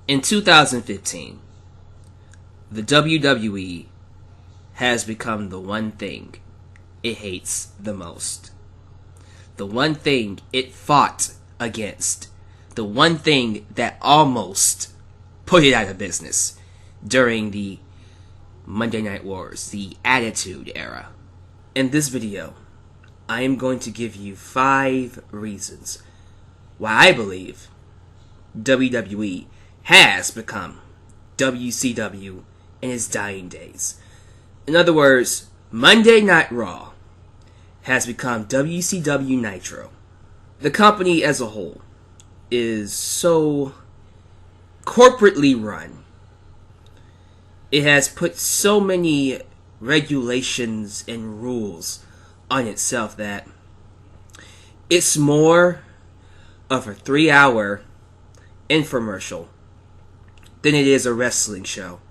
In 2015, the WWE has become the one thing it hates the most. The one thing it fought against. The one thing that almost put it out of business during the Monday Night Wars, the Attitude Era. In this video, I am going to give you 5 reasons why I believe WWE has become WCW in its dying days. In other words, Monday Night Raw has become WCW Nitro. The company as a whole is so corporately run. It has put so many regulations and rules on itself that it's more of a 3-hour infomercial than it is a wrestling show.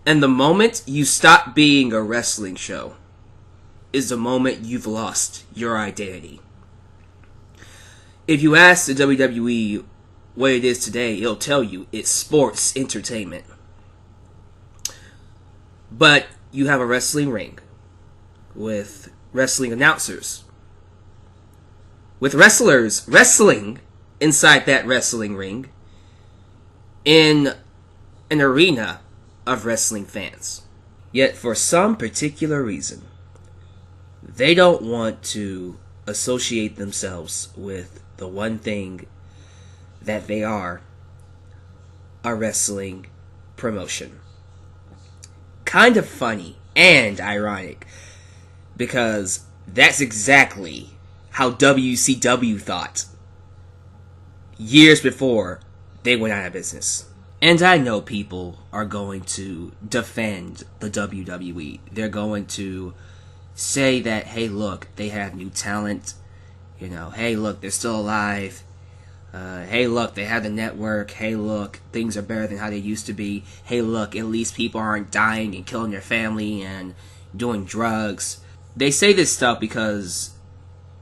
And the moment you stop being a wrestling show is the moment you've lost your identity. If you ask the WWE what it is today, it'll tell you it's sports entertainment. But you have a wrestling ring with wrestling announcers, with wrestlers wrestling inside that wrestling ring in an arena of wrestling fans. Yet for some particular reason, they don't want to associate themselves with the one thing that they are, a wrestling promotion. Kind of funny and ironic, because that's exactly how WCW thought years before they went out of business. And I know people are going to defend the WWE. They're going to say that, hey, look, they have new talent. You know, hey, look, they're still alive. Hey, look, they have the network. Hey, look, things are better than how they used to be. Hey, look, at least people aren't dying and killing their family and doing drugs. They say this stuff because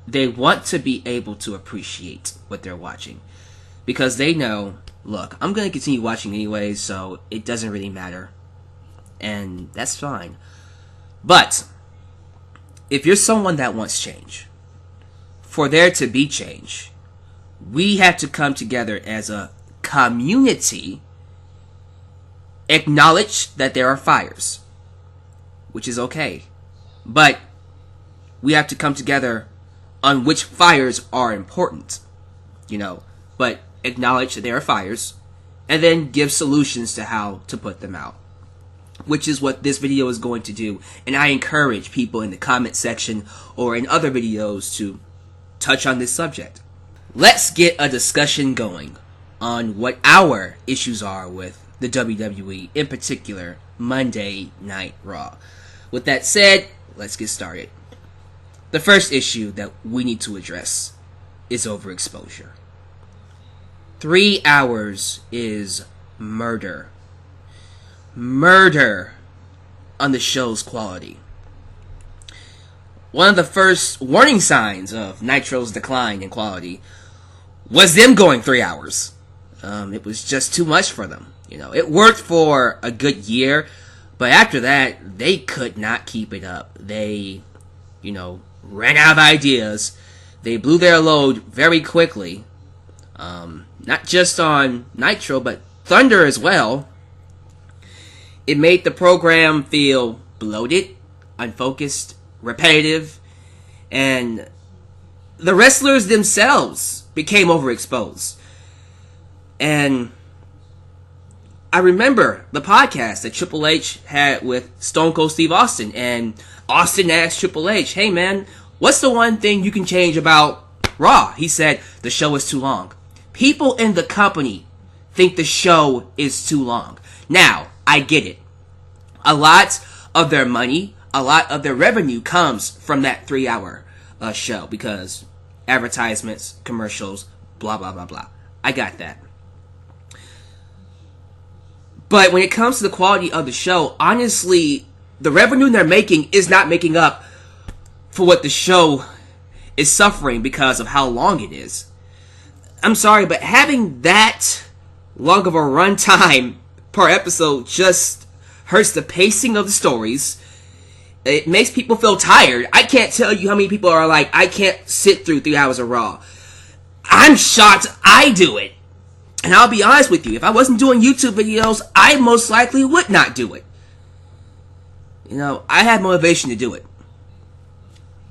they want to be able to appreciate what they're watching. Because they know, look, I'm going to continue watching anyways, so it doesn't really matter. And that's fine. But if you're someone that wants change, for there to be change, we have to come together as a community, acknowledge that there are fires, which is okay. But we have to come together on which fires are important, but acknowledge that there are fires, and then give solutions to how to put them out, which is what this video is going to do. And I encourage people in the comment section or in other videos to touch on this subject. Let's get a discussion going on what our issues are with the WWE, in particular Monday Night Raw. With that said, let's get started. The first issue that we need to address is overexposure. 3 hours is murder. Murder on the show's quality. One of the first warning signs of Nitro's decline in quality was them going 3 hours. It was just too much for them. It worked for a good year, but after that, they could not keep it up. They, ran out of ideas. They blew their load very quickly. Not just on Nitro, but Thunder as well. It made the program feel bloated, unfocused, repetitive, and the wrestlers themselves became overexposed. And I remember the podcast that Triple H had with Stone Cold Steve Austin, and Austin asked Triple H, hey man, what's the one thing you can change about Raw? He said, the show is too long. People in the company think the show is too long. Now, I get it. A lot of their money, a lot of their revenue comes from that 3-hour show, because advertisements, commercials, blah, blah, blah, blah. I got that. But when it comes to the quality of the show, honestly, the revenue they're making is not making up for what the show is suffering because of how long it is. I'm sorry, but having that long of a runtime per episode just hurts the pacing of the stories. It makes people feel tired. I can't tell you how many people are like, I can't sit through 3 hours of Raw. I'm shocked I do it. And I'll be honest with you, if I wasn't doing YouTube videos, I most likely would not do it. You know, I had motivation to do it.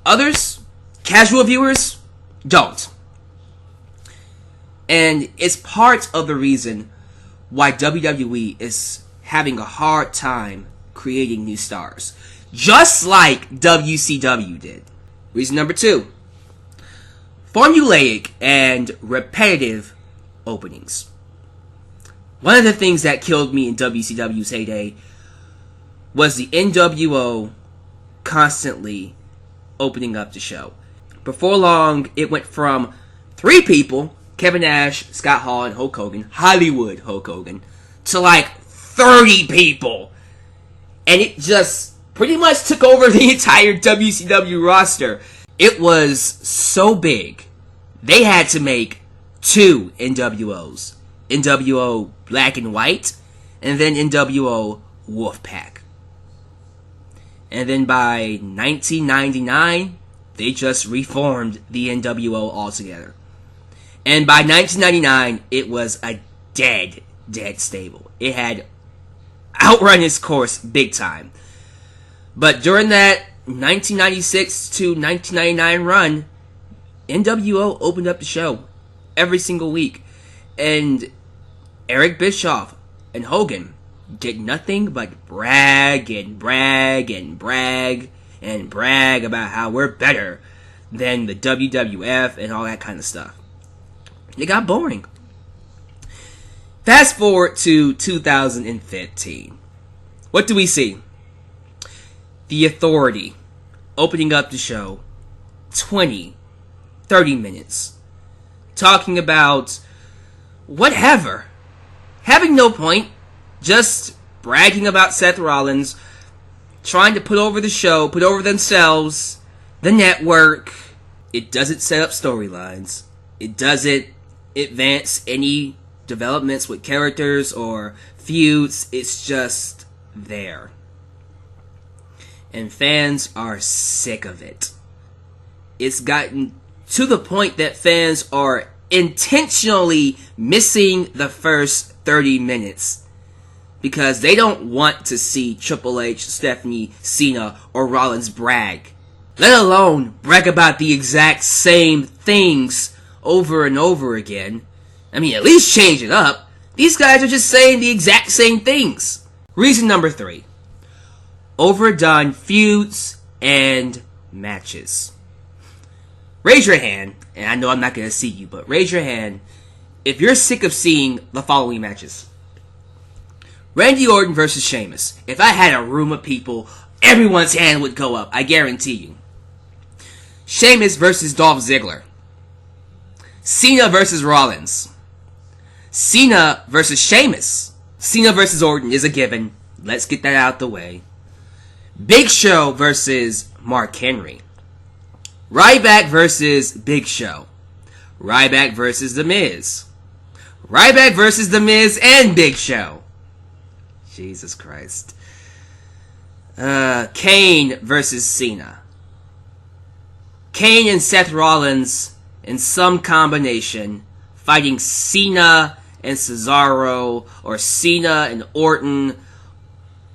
Others, casual viewers, don't. And it's part of the reason why WWE is having a hard time creating new stars. Just like WCW did. Reason number 2. Formulaic and repetitive openings. One of the things that killed me in WCW's heyday was the NWO constantly opening up the show. Before long, it went from 3 people, Kevin Nash, Scott Hall, and Hulk Hogan, Hollywood Hulk Hogan, to like 30 people. And it just pretty much took over the entire WCW roster. It was so big, they had to make 2 NWOs. NWO Black and White, and then NWO Wolfpack. And then by 1999, they just reformed the NWO altogether. And by 1999, it was a dead stable. It had outrun its course big time. But during that 1996 to 1999 run, NWO opened up the show every single week. And Eric Bischoff and Hogan did nothing but brag and brag and brag and brag about how we're better than the WWF and all that kind of stuff. It got boring. Fast forward to 2015. What do we see? The Authority opening up the show 20, 30 minutes. Talking about whatever. Having no point. Just bragging about Seth Rollins. Trying to put over the show. Put over themselves. The network. It doesn't set up storylines. It doesn't advance any developments with characters or feuds. It's just there. And fans are sick of it. It's gotten to the point that fans are intentionally missing the first 30 minutes because they don't want to see Triple H, Stephanie, Cena, or Rollins brag. Let alone brag about the exact same things over and over again. I mean, at least change it up. These guys are just saying the exact same things. Reason number 3. Overdone feuds and matches. Raise your hand, and I know I'm not going to see you, but raise your hand if you're sick of seeing the following matches. Randy Orton versus Sheamus. If I had a room of people, everyone's hand would go up, I guarantee you. Sheamus versus Dolph Ziggler. Cena versus Rollins. Cena versus Sheamus. Cena versus Orton is a given. Let's get that out the way. Big Show versus Mark Henry. Ryback versus Big Show. Ryback versus The Miz. Ryback versus The Miz and Big Show. Jesus Christ. Kane versus Cena. Kane and Seth Rollins in some combination fighting Cena and Cesaro, or Cena and Orton,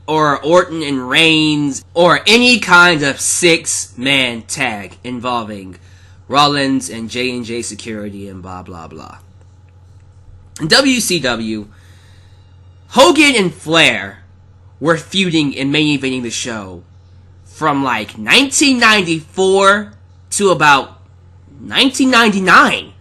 or Orton and Reigns, or any kind of 6-man tag involving Rollins and J&J Security and blah blah blah. In WCW, Hogan and Flair were feuding and main eventing the show from like 1994 to about 1999.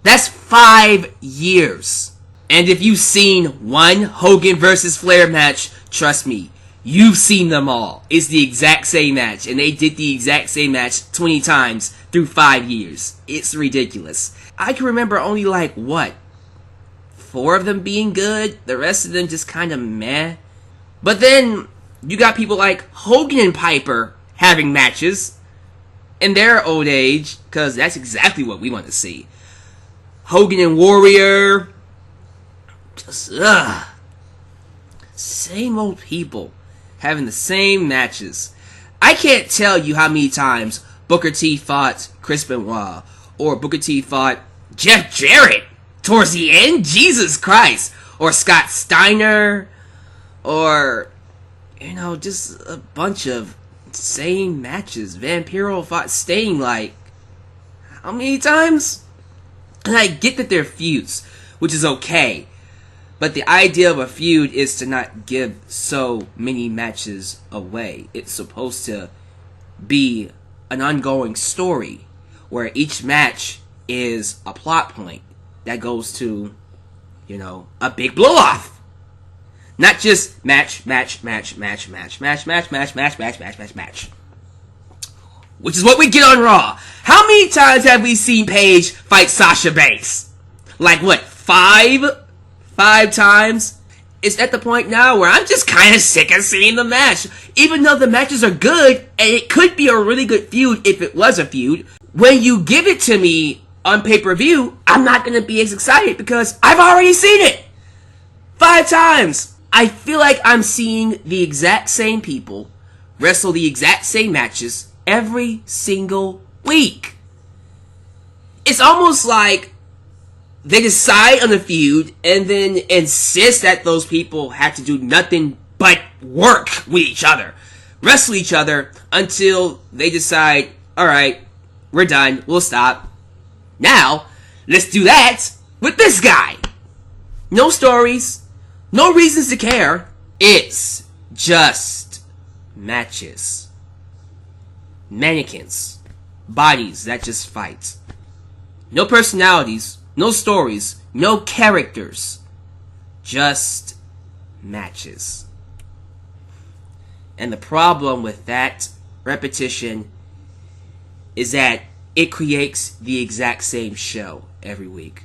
That's 5 years. And if you've seen one Hogan versus Flair match, trust me, you've seen them all. It's the exact same match, and they did the exact same match 20 times through 5 years. It's ridiculous. I can remember only like, 4 of them being good, the rest of them just kind of meh. But then, you got people like Hogan and Piper having matches in their old age, because that's exactly what we want to see. Hogan and Warrior, Just, same old people having the same matches. I can't tell you how many times Booker T fought Chris Benoit, or Booker T fought Jeff Jarrett towards the end. Jesus Christ. Or Scott Steiner, or, you know, just a bunch of same matches. Vampiro fought Sting, like, how many times? And I get that they're feuds, which is okay. But the idea of a feud is to not give so many matches away. It's supposed to be an ongoing story where each match is a plot point that goes to, you know, a big blow off. Not just match. Which is what we get on Raw. How many times have we seen Paige fight Sasha Banks? Like what, 5 times? It's at the point now where I'm just kind of sick of seeing the match. Even though the matches are good, and it could be a really good feud if it was a feud, when you give it to me on pay-per-view, I'm not going to be as excited because I've already seen it 5 times. I feel like I'm seeing the exact same people wrestle the exact same matches every single week. It's almost like they decide on a feud and then insist that those people have to do nothing but work with each other, wrestle each other until they decide, alright, we're done, we'll stop. Now, let's do that with this guy. No stories, no reasons to care. It's just matches. Mannequins. Bodies that just fight. No personalities, no stories, no characters. Just matches. And the problem with that repetition is that it creates the exact same show every week.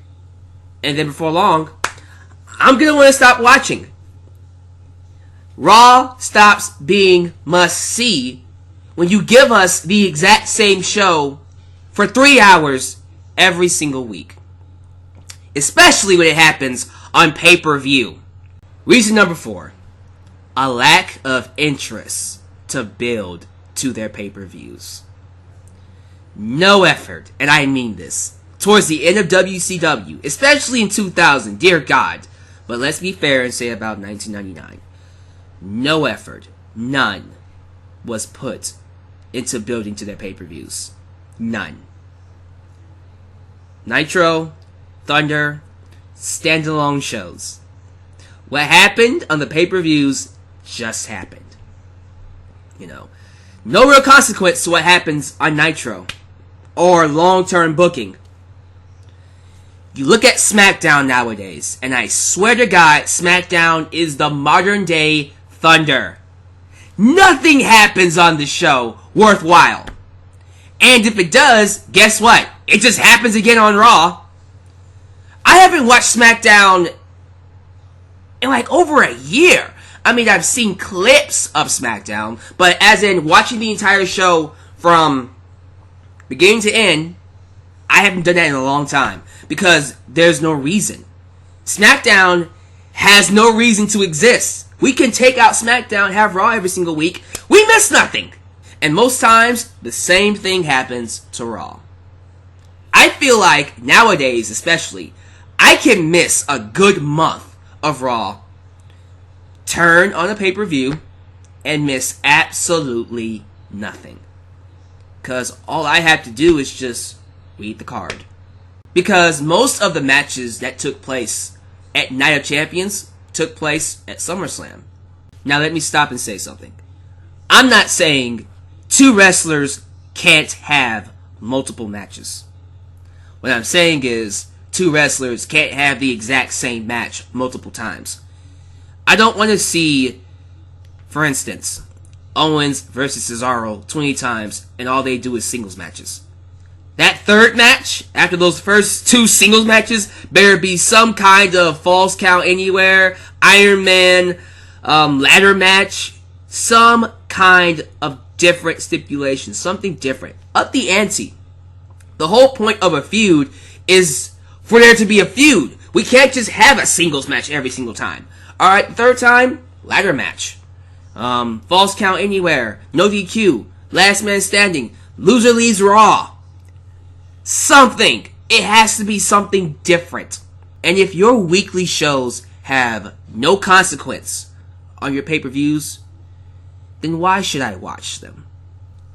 And then before long, I'm gonna want to stop watching. Raw stops being must-see when you give us the exact same show for 3 hours every single week. Especially when it happens on pay-per-view. Reason number 4. A lack of interest to build to their pay-per-views. No effort, and I mean this, towards the end of WCW, especially in 2000, dear God. But let's be fair and say about 1999. No effort, none, was put into building to their pay-per-views. None. Nitro, Thunder, standalone shows. What happened on the pay-per-views just happened. You know, no real consequence to what happens on Nitro or long-term booking. You look at SmackDown nowadays, and I swear to God, SmackDown is the modern-day Thunder. Nothing happens on the show worthwhile. And if it does, guess what? It just happens again on Raw. I haven't watched SmackDown in like over a year. I mean, I've seen clips of SmackDown, but as in watching the entire show from beginning to end, I haven't done that in a long time. Because there's no reason. SmackDown has no reason to exist. We can take out SmackDown, have Raw every single week. We miss nothing. And most times, the same thing happens to Raw. I feel like, nowadays especially, I can miss a good month of Raw, turn on a pay-per-view, and miss absolutely nothing. Because all I have to do is just read the card. Because most of the matches that took place at Night of Champions took place at SummerSlam. Now let me stop and say something. I'm not saying 2 wrestlers can't have multiple matches. What I'm saying is 2 wrestlers can't have the exact same match multiple times. I don't want to see, for instance, Owens versus Cesaro 20 times and all they do is singles matches. That third match, after those first 2 singles matches, better be some kind of Falls Count Anywhere, Iron Man, ladder match, some kind of different stipulation, something different. Up the ante. The whole point of a feud is for there to be a feud. We can't just have a singles match every single time. Alright, the third time, ladder match. Falls count anywhere. No DQ. Last man standing. Loser leaves Raw. Something. It has to be something different. And if your weekly shows have no consequence on your pay-per-views, then why should I watch them?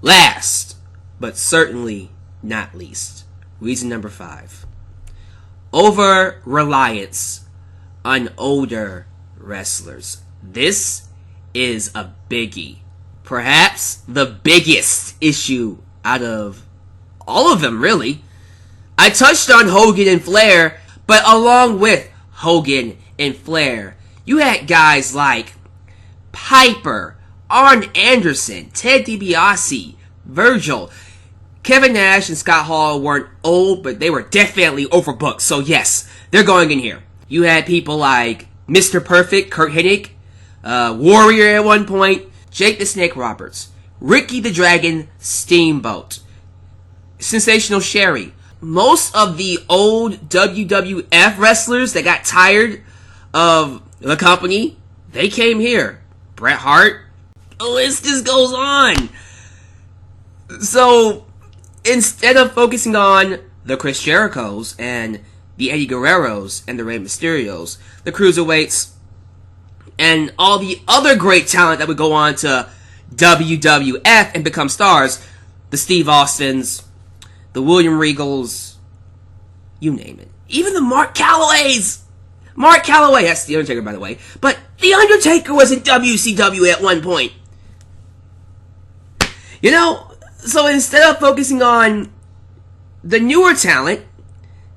Last, but certainly not least, reason number 5. Over-reliance on older wrestlers. This is a biggie. Perhaps the biggest issue out of all of them, really. I touched on Hogan and Flair, but along with Hogan and Flair, you had guys like Piper, Arn Anderson, Ted DiBiase, Virgil. Kevin Nash and Scott Hall weren't old, but they were definitely overbooked, so yes, they're going in here. You had people like Mr. Perfect, Kurt Hennig, Warrior at one point, Jake the Snake Roberts, Ricky the Dragon Steamboat, Sensational Sherry. Most of the old WWF wrestlers that got tired of the company, they came here. Bret Hart, the list just goes on. So, instead of focusing on the Chris Jerichos and the Eddie Guerreros and the Rey Mysterios, the Cruiserweights, and all the other great talent that would go on to WWF and become stars, the Steve Austins, the William Regals, you name it. Even the Mark Calloways! Mark Calloway, that's The Undertaker, by the way. But The Undertaker was in WCW at one point. You know, so instead of focusing on the newer talent,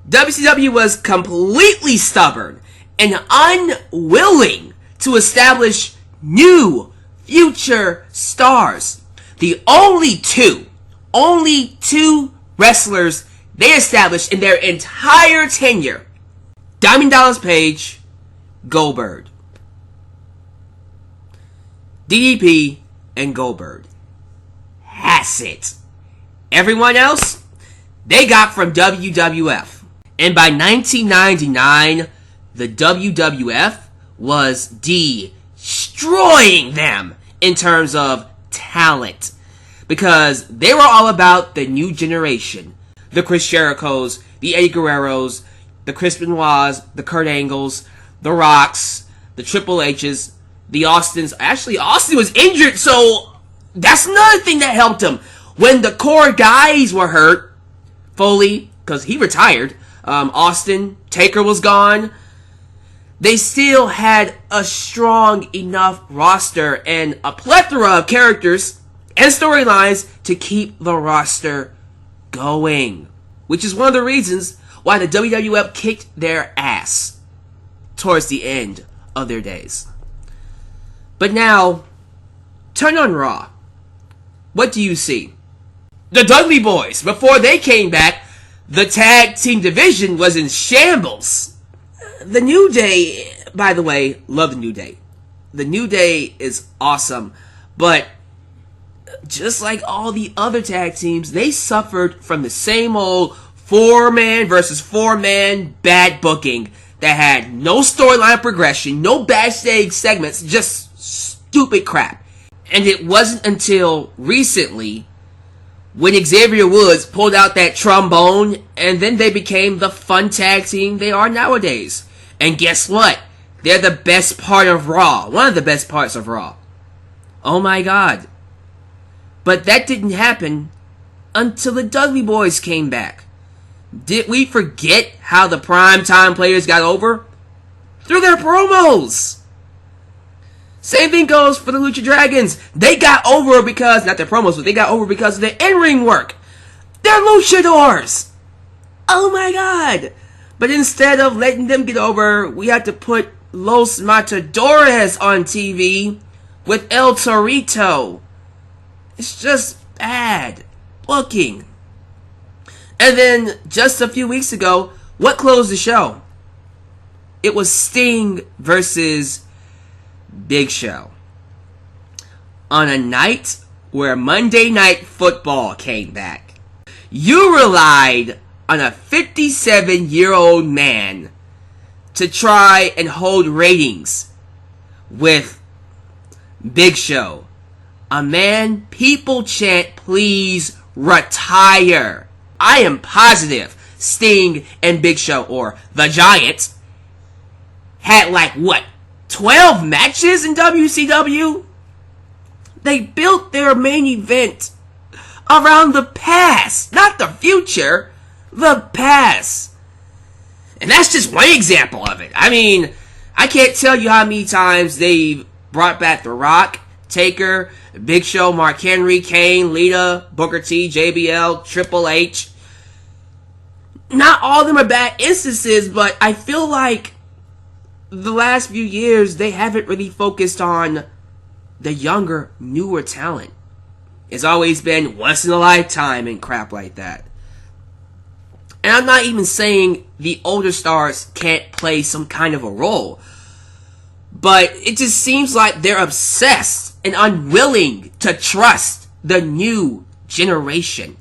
WCW was completely stubborn and unwilling to establish new future stars. The only two wrestlers they established in their entire tenure, Diamond Dallas Page, Goldberg. DDP and Goldberg. That's it. Everyone else, they got from WWF. And by 1999, the WWF was destroying them in terms of talent. Because they were all about the new generation. The Chris Jerichos, the Eddie Guerreros, the Chris Benoits, the Kurt Angles, the Rocks, the Triple H's, the Austins. Actually, Austin was injured, so that's another thing that helped him. When the core guys were hurt, Foley, because he retired, Austin, Taker was gone, they still had a strong enough roster and a plethora of characters and storylines to keep the roster going. Which is one of the reasons why the WWF kicked their ass towards the end of their days. But now, turn on Raw. What do you see? The Dudley Boys, before they came back, the tag team division was in shambles. The New Day, by the way, love the New Day. The New Day is awesome, but just like all the other tag teams, they suffered from the same old 4-man versus 4-man bad booking that had no storyline progression, no backstage segments, just stupid crap. And it wasn't until recently when Xavier Woods pulled out that trombone, and then they became the fun tag team they are nowadays. And guess what? They're the best part of Raw. One of the best parts of Raw. Oh my god. But that didn't happen until the Dudley Boys came back. Did we forget how the primetime players got over? Through their promos. Same thing goes for the Lucha Dragons. They got over because, not their promos, but they got over because of their in-ring work. They're luchadors. Oh my god. But instead of letting them get over, we had to put Los Matadores on TV with El Torito. It's just bad booking. And then, just a few weeks ago, what closed the show? It was Sting versus Big Show. On a night where Monday Night Football came back. You relied on a 57-year-old man to try and hold ratings with Big Show. A man people chant, please retire. I am positive Sting and Big Show, or the Giant, had like, what, 12 matches in WCW? They built their main event around the past, not the future, the past. And that's just one example of it. I mean, I can't tell you how many times they've brought back The Rock, Taker, Big Show, Mark Henry, Kane, Lita, Booker T, JBL, Triple H. Not all of them are bad instances, but I feel like the last few years they haven't really focused on the younger, newer talent. It's always been once in a lifetime and crap like that. And I'm not even saying the older stars can't play some kind of a role, but it just seems like they're obsessed and unwilling to trust the new generation.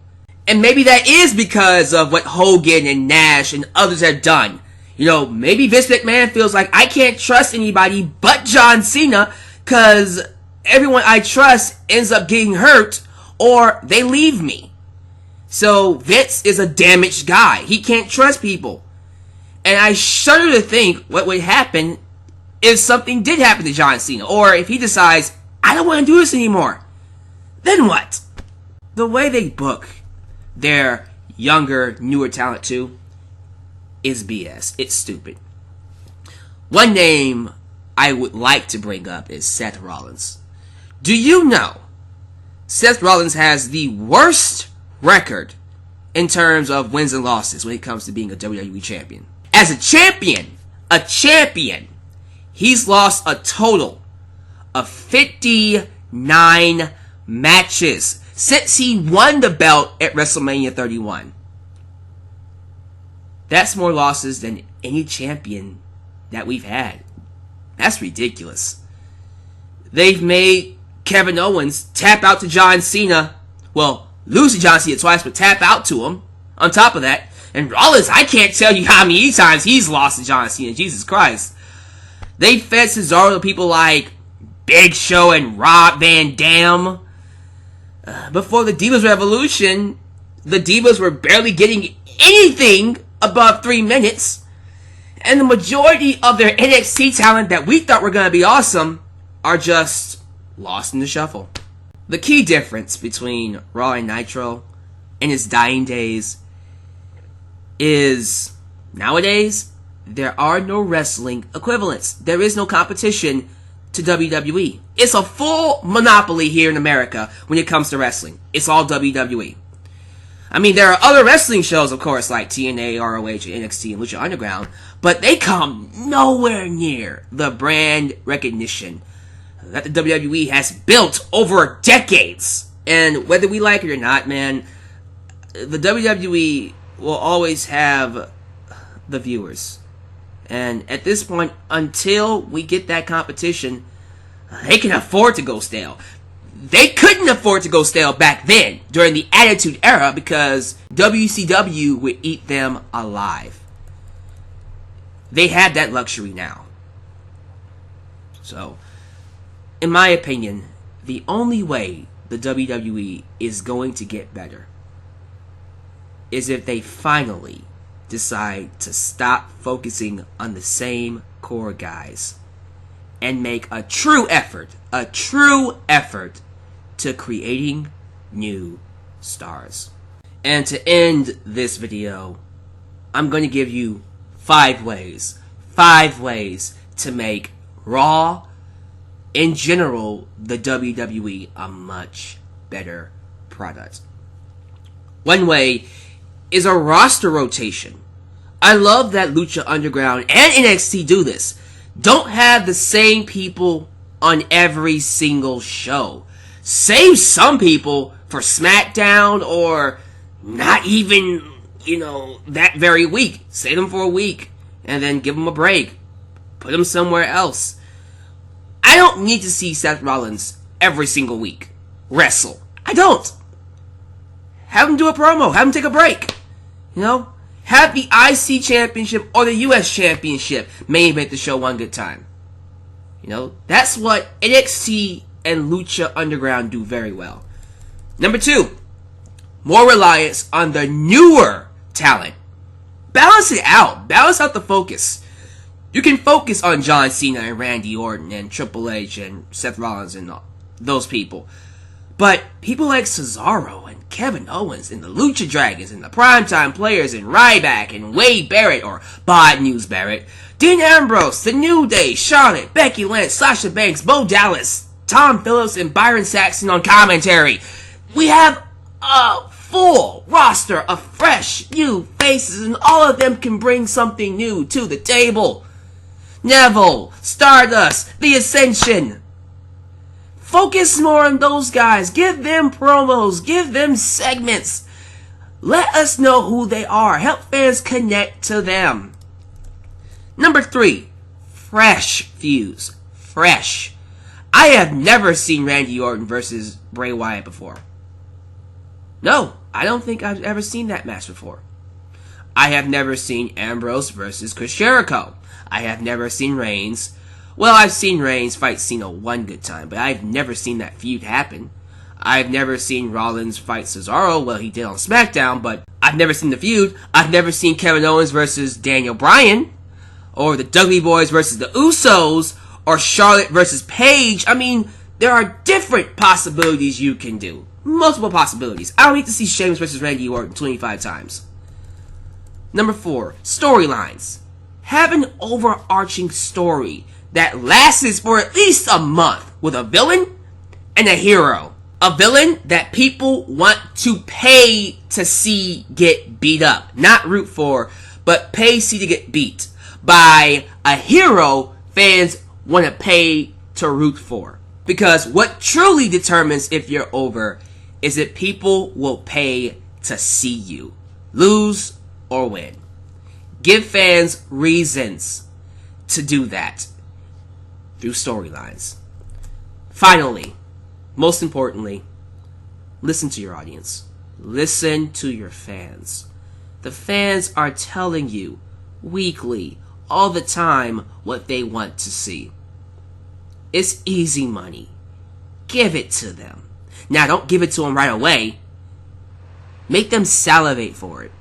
And maybe that is because of what Hogan and Nash and others have done. You know, maybe Vince McMahon feels like I can't trust anybody but John Cena, because everyone I trust ends up getting hurt or they leave me. So Vince is a damaged guy. He can't trust people. And I shudder to think what would happen if something did happen to John Cena, or if he decides, I don't want to do this anymore. Then what? The way they book their younger, newer talent too is BS. It's stupid. One name I would like to bring up is Seth Rollins. Do you know Seth Rollins has the worst record in terms of wins and losses when it comes to being a WWE champion? As a champion, he's lost a total of 59 matches since he won the belt at WrestleMania 31. That's more losses than any champion that we've had. That's ridiculous. They've made Kevin Owens tap out to John Cena. Well, lose to John Cena twice, but tap out to him on top of that. And Rollins, I can't tell you how many times he's lost to John Cena. Jesus Christ. They fed Cesaro to people like Big Show and Rob Van Dam. Before the Divas Revolution, the Divas were barely getting anything above 3 minutes. And the majority of their NXT talent that we thought were going to be awesome are just lost in the shuffle. The key difference between Raw and Nitro in its dying days is nowadays there are no wrestling equivalents. There is no competition to WWE. It's a full monopoly here in America when it comes to wrestling. It's all WWE. I mean, there are other wrestling shows, of course, like TNA, ROH, NXT, and Lucha Underground, but they come nowhere near the brand recognition that the WWE has built over decades. And whether we like it or not, man, the WWE will always have the viewers. And at this point, until we get that competition, they can afford to go stale. They couldn't afford to go stale back then, during the Attitude Era, because WCW would eat them alive. They have that luxury now. So, in my opinion, the only way the WWE is going to get better is if they finally decide to stop focusing on the same core guys and make a true effort to creating new stars. And to end this video, I'm going to give you 5 ways to make Raw, in general, the WWE, a much better product. One way is a roster rotation. I love that Lucha Underground and NXT do this. Don't have the same people on every single show. Save some people for SmackDown, or not even, that very week. Save them for a week and then give them a break. Put them somewhere else. I don't need to see Seth Rollins every single week wrestle. I don't. Have him do a promo. Have him take a break. Have the IC Championship or the US Championship main event the show one good time. You know, that's what NXT and Lucha Underground do very well. Number 2, more reliance on the newer talent. Balance it out. Balance out the focus. You can focus on John Cena and Randy Orton and Triple H and Seth Rollins and those people. But people like Cesaro and Kevin Owens and the Lucha Dragons and the Primetime Players and Ryback and Wade Barrett or Bod News Barrett, Dean Ambrose, The New Day, Charlotte, Becky Lynch, Sasha Banks, Bo Dallas, Tom Phillips, and Byron Saxton on commentary. We have a full roster of fresh new faces, and all of them can bring something new to the table. Neville, Stardust, The Ascension. Focus more on those guys. Give them promos. Give them segments. Let us know who they are. Help fans connect to them. Number 3, fresh feuds. Fresh. I have never seen Randy Orton versus Bray Wyatt before. No, I don't think I've ever seen that match before. I have never seen Ambrose versus Chris Jericho. I have never seen Reigns. Well, I've seen Reigns fight Cena one good time, but I've never seen that feud happen. I've never seen Rollins fight Cesaro. Well, he did on SmackDown, but I've never seen the feud. I've never seen Kevin Owens versus Daniel Bryan, or the Dudley Boys versus the Usos, or Charlotte versus Paige. I mean, there are different possibilities you can do. Multiple possibilities. I don't need to see Sheamus versus Randy Orton 25 times. Number 4, storylines. Have an overarching story that lasts for at least a month with a villain and a hero. A villain that people want to pay to see get beat up. Not root for, but pay to see to get beat. By a hero fans want to pay to root for. Because what truly determines if you're over is that people will pay to see you lose or win. Give fans reasons to do that through storylines. Finally, most importantly, listen to your audience. Listen to your fans. The fans are telling you weekly, all the time, what they want to see. It's easy money. Give it to them. Now, don't give it to them right away. Make them salivate for it.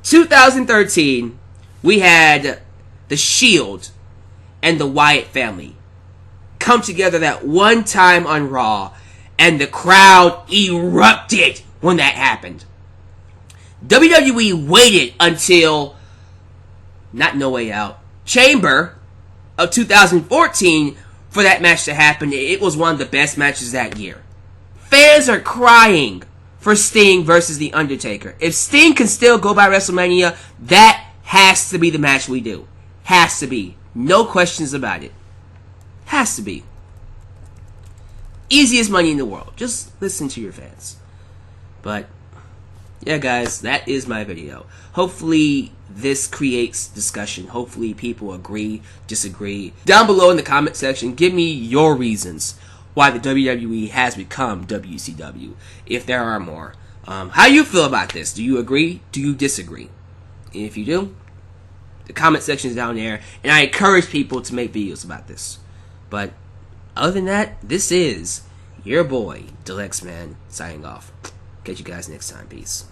2013, we had The Shield and the Wyatt family come together that one time on Raw, and the crowd erupted when that happened. WWE waited until, not No Way Out, Chamber of 2014 for that match to happen. It was one of the best matches that year. Fans are crying for Sting versus The Undertaker. If Sting can still go by WrestleMania, that has to be the match we do. Has to be. No questions about it. Has to be. Easiest money in the world. Just listen to your fans. But, yeah guys, that is my video. Hopefully this creates discussion. Hopefully people agree, disagree. Down below in the comment section, give me your reasons why the WWE has become WCW, if there are more. How you feel about this? Do you agree? Do you disagree? And if you do, the comment section is down there, and I encourage people to make videos about this. But other than that, this is your boy, Deluxe Man, signing off. Catch you guys next time. Peace.